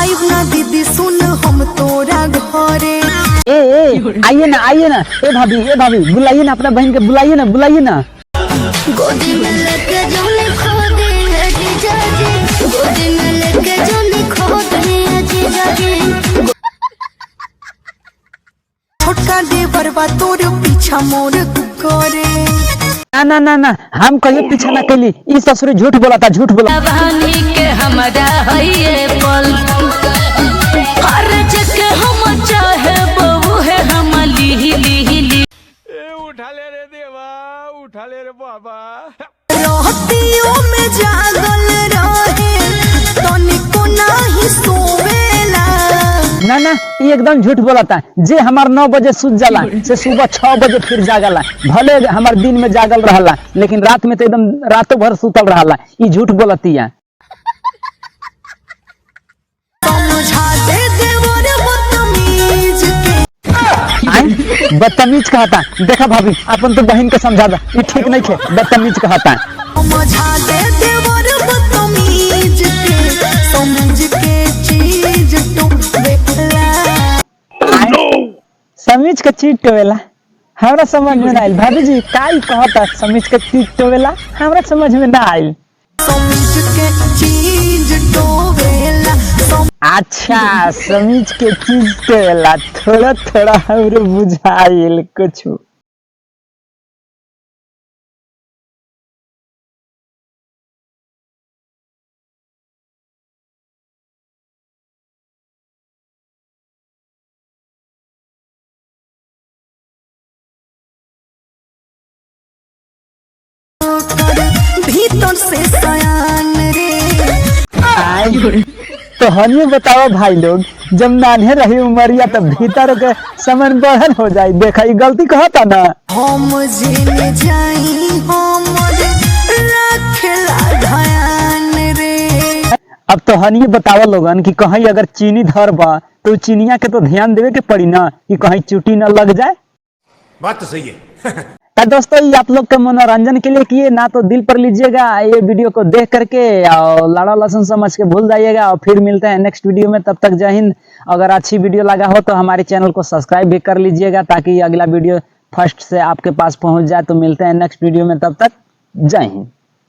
आइब ना दीदी सुन हम तोरा घरे। आइए ना ए भाभी बुलाइए ना अपना बहन के, बुलाइए ना। गोदी में लेके जोने खो दे जीजा जी, गोदी में लेके जोने खो दे जीजा जी। छोटका देवरवा तोर पीछा मोर करे। ना हम कहियो पीछा ना कैली। ई ससुर झूठ बोला। बहानी के हमरा हइए पल हर जगह हम चाहे बहू है हम ली उठा ले रे देवा, उठा ले रे बाबा। रातियों में जागल रहे तनिको नाही सोवेला। ना ये एकदम झूठ बोला था। जे हमार 9 बजे सूत जाला से सुबह 6 बजे फिर जागला। भले हमार दिन में जागल रहला लेकिन रात में तो एकदम रातों भर सुतल रहला। ये झूठ बोलतिया। बदतमीज कहता। देखा भाभी अपन तो बहन के समझा दा, ये ठीक नहीं थे। बदतमीज कहता। समीज का चीज टोवेला हमरा समझ में ना आइल। भाभी जी काई कहता समीज का चीज टोवेला हमरा समझ में ना आइल। अच्छा समीज के चीज टोवेला थोड़ा हमरे बुझाइल कुछ। भीतर से सयान रे। तो हनियो बताओ भाई लोग, जब नान्हे रही उमरिया तब भीतर के समन बढ़न हो जाए। देखा ये गलती कहता ना। हम जेने जाई हमर रखला ध्यान रे। अब तो हनियो बताओ लोगन कि कहीं अगर चीनी धरबा तो चीनिया के तो ध्यान देवे के पड़ी ना कि कहीं चुटी न लग जाए। बात तो सही है। तो दोस्तों ये आप लोग के मनोरंजन के लिए किए ना, तो दिल पर लीजिएगा ये वीडियो को देख करके और लाड़ा लहसुन समझ के भूल जाइएगा। और फिर मिलते हैं नेक्स्ट वीडियो में। तब तक जय हिंद। अगर अच्छी वीडियो लगा हो तो हमारे चैनल को सब्सक्राइब भी कर लीजिएगा ताकि अगला वीडियो फर्स्ट से आपके पास पहुंच जाए। तो मिलते हैं नेक्स्ट वीडियो में, तब तक जय हिंद।